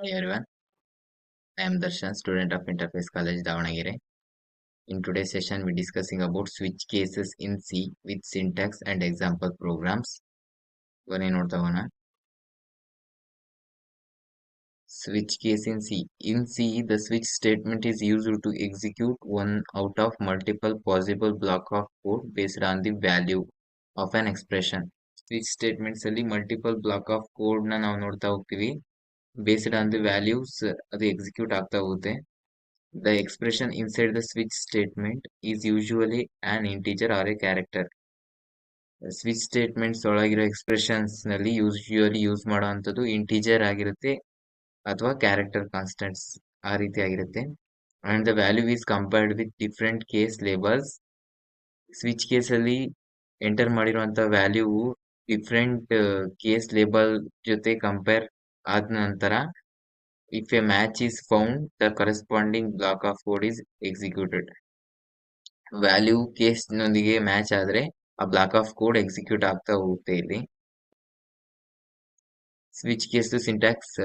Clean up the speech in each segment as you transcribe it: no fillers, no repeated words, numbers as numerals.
Hi everyone, I am Darshan, student of Interface College, Davanagere. In today's session, we're discussing about switch cases in C with syntax and example programs. ಬನ್ನಿ ನೋಡ್ತಾ ಹೋಗೋಣ. Switch case in C. In C, the switch statement is used to execute one out of multiple possible block of code based on the value of an expression. Switch statements ಅಲ್ಲಿ multiple block of code ನ ನಾವು ನೋಡ್ತಾ ಹೋಗ್ತೀವಿ. Based on the values, ಅದು execute ಆಗ್ತಾ ಹೋಗುತ್ತೆ. The expression inside the switch statement is usually an integer or a character. Switch statements ಒಳಗಿರೋ expressions ನಲ್ಲಿ ಯೂಶುವಲಿ ಯೂಸ್ ಮಾಡುವಂಥದ್ದು ಇಂಟಿಜರ್ ಆಗಿರುತ್ತೆ ಅಥವಾ ಕ್ಯಾರೆಕ್ಟರ್ ಕಾನ್ಸ್ಟೆಂಟ್ಸ್ ಆ ರೀತಿ ಆಗಿರುತ್ತೆ. And the value is compared with different case labels. Switch case ಅಲ್ಲಿ enter ಮಾಡಿರುವಂತ ವ್ಯಾಲ್ಯೂ ಡಿಫ್ರೆಂಟ್ ಕೇಸ್ ಲೇಬಲ್ ಜೊತೆ ಕಂಪೇರ್ ಆದ ನಂತರ if a match is found, the corresponding block of code is executed. Value case ನೊಂದಿಗೆ match ಆದ್ರೆ ಆ block of code execute ಆಗ್ತಾ ಹೋಗುತ್ತೆ. ಇಲ್ಲಿ ಸ್ವಿಚ್ ಕೇಸ್ ಸಿಂಟ್ಯಾಕ್ಸ್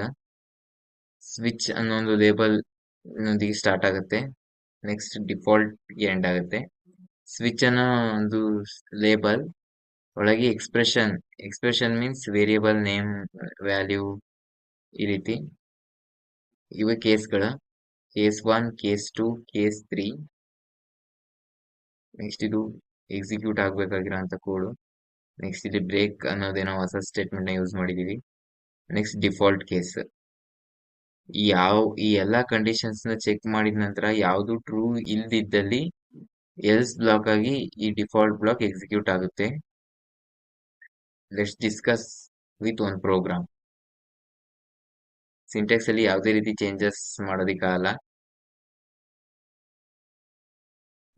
ಸ್ವಿಚ್ ಅನ್ನೋ ಒಂದು ಲೇಬಲ್ ನೊಂದಿಗೆ ಸ್ಟಾರ್ಟ್ ಆಗುತ್ತೆ, ನೆಕ್ಸ್ಟ್ ಡಿಫಾಲ್ಟ್ ಗೆ ಎಂಡ್ ಆಗುತ್ತೆ. ಸ್ವಿಚ್ ಅನ್ನೋ ಒಂದು ಲೇಬಲ್ ಒಳಗೆ expression means variable name, value, ಈ ರೀತಿ ಇವೆ ಕೇಸ್ಗಳು. Case 1, case 2, case 3. ನೆಕ್ಸ್ಟ್ ಇದು ಎಕ್ಸಿಕ್ಯೂಟ್ ಆಗ್ಬೇಕಾಗಿರೋಂಥ ಕೋಡು. ನೆಕ್ಸ್ಟ್ ಇಲ್ಲಿ ಬ್ರೇಕ್ ಅನ್ನೋದೇನೋ ಹೊಸ ಸ್ಟೇಟ್ಮೆಂಟ್ ನ ಯೂಸ್ ಮಾಡಿದೀವಿ. Next default case. ಈ ಎಲ್ಲಾ ಕಂಡೀಷನ್ಸ್ ನ ಚೆಕ್ ಮಾಡಿದ ನಂತರ ಯಾವುದು ಟ್ರೂ ಇಲ್ದಿದ್ದಲ್ಲಿ ಎಲ್ಸ್ ಬ್ಲಾಕ್ ಆಗಿ ಈ ಡಿಫಾಲ್ಟ್ ಬ್ಲಾಕ್ ಎಕ್ಸಿಕ್ಯೂಟ್ ಆಗುತ್ತೆ. Let's discuss with one program. Syntax ಅಲ್ಲಿ ಯಾವುದೇ ರೀತಿ ಚೇಂಜಸ್ ಮಾಡೋದಿಕ್ಕಾಗಲ್ಲ,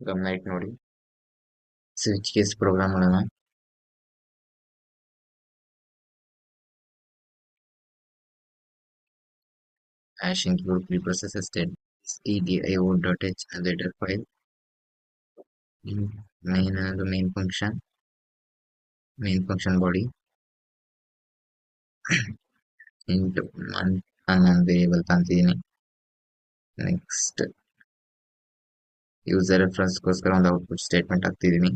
ಗಮನ ಇಟ್ಟು ನೋಡಿ. ಸ್ವಿಚ್ ಕೇಸ್ ಪ್ರೋಗ್ರಾಮ್ ಮಾಡೋಣ. hash include preprocessor state stdio.h as header file. main ಅನ್ನೋದು main function body. int month ಅನ್ನೊಂದು ವೇರಿಯಬಲ್ ತಂತಿದ್ದೀನಿ. ನೆಕ್ಸ್ಟ್ ಯೂಸರ್ ರೆಫರೆನ್ಸ್ ಗೋಸ್ಕರ ಒಂದು ಔಟ್ಪುಟ್ ಸ್ಟೇಟ್ಮೆಂಟ್ ಹಾಕ್ತಿದ್ದೀನಿ.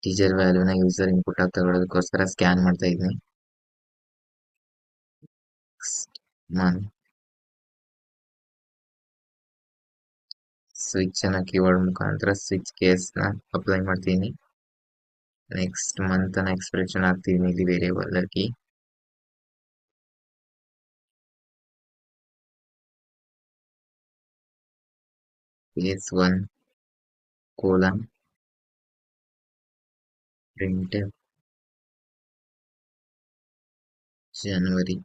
ಟೀಚರ್ ವ್ಯಾಲ್ಯೂನ ಯೂಸರ್ ಇನ್ಪುಟ್ ಆಗಿ ತಗೊಳ್ಳೋದಕ್ಕೋಸ್ಕರ ಸ್ಕ್ಯಾನ್ ಮಾಡ್ತಾ ಇದ್ದೀನಿ. ಸ್ವಿಚ್ ಅನ್ನ ಕೀವರ್ಡ್ ಮುಖಾಂತರ ಸ್ವಿಚ್ ಕೇಸ್ ನ ಅಪ್ಲೈ ಮಾಡ್ತೀನಿ. ನೆಕ್ಸ್ಟ್ ಮಂತ್ ಅನ್ನ ಎಕ್ಸ್ಪ್ರೆಷನ್ ಹಾಕ್ತೀನಿ ಇಲ್ಲಿ ವೇರಿಯಬಲ್ ಆಗಿ. Case 1 colon printf January.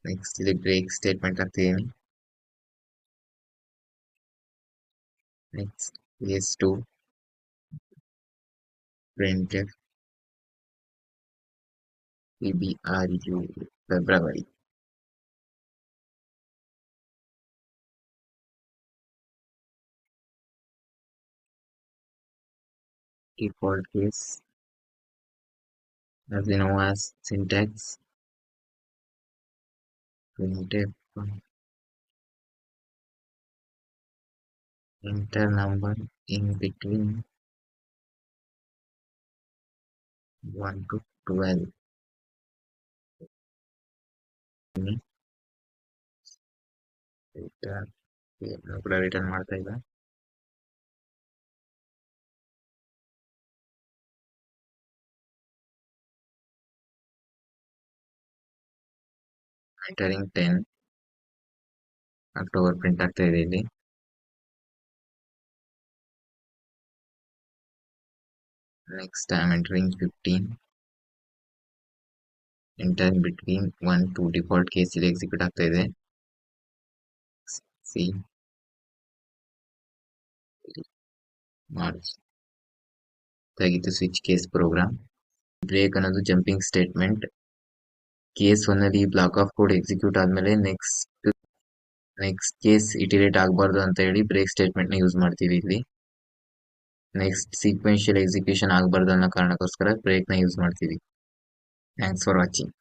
Next ಇಲ್ಲಿ ಬ್ರೇಕ್ ಸ್ಟೇಟ್ಮೆಂಟ್ ಹಾಕ್ತಿದ್ದೀನಿ. Next case 2 printf febru February. default case as we know as syntax printf enter number in between 1 to 12. ಕೂಡ return ಮಾಡ್ತಾ ಇಲ್ಲ. ಎಂಟರಿಂಗ್ 10 ಅಕ್ಟೋಬರ್ ಪ್ರಿಂಟ್ ಆಗ್ತಾ ಇದೆ ಇಲ್ಲಿ. Next I am entering 15 enter between 1 2 default case ಇಲ್ಲಿ execute ಆಗ್ತಾ ಇದೆ. ಸಿ ಮಾರ್ಚ್ ತೆಗಿತು ಸ್ವಿಚ್ ಕೇಸ್ ಪ್ರೋಗ್ರಾಮ್. ಬ್ರೇಕ್ ಅನ್ನೋದು ಜಂಪಿಂಗ್ ಸ್ಟೇಟ್ಮೆಂಟ್. ಕೇಸ್ ಒನ್ನಲ್ಲಿ ಈ ಬ್ಲಾಕ್ ಆಫ್ ಕೋಡ್ ಎಕ್ಸಿಕ್ಯೂಟ್ ಆದ್ಮೇಲೆ ನೆಕ್ಸ್ಟ್ ಕೇಸ್ ಇಟಿರೇಟ್ ಆಗಬಾರ್ದು ಅಂತ ಹೇಳಿ ಬ್ರೇಕ್ ಸ್ಟೇಟ್ಮೆಂಟ್ ನ ಯೂಸ್ ಮಾಡ್ತೀವಿ ಇಲ್ಲಿ. ನೆಕ್ಸ್ಟ್ ಸೀಕ್ವೆನ್ಷಿಯಲ್ ಎಕ್ಸಿಕ್ಯೂಷನ್ ಆಗಬಾರ್ದು ಅನ್ನೋ ಕಾರಣಕ್ಕೋಸ್ಕರ ಬ್ರೇಕ್ ನ ಯೂಸ್ ಮಾಡ್ತೀವಿ. Thanks for watching.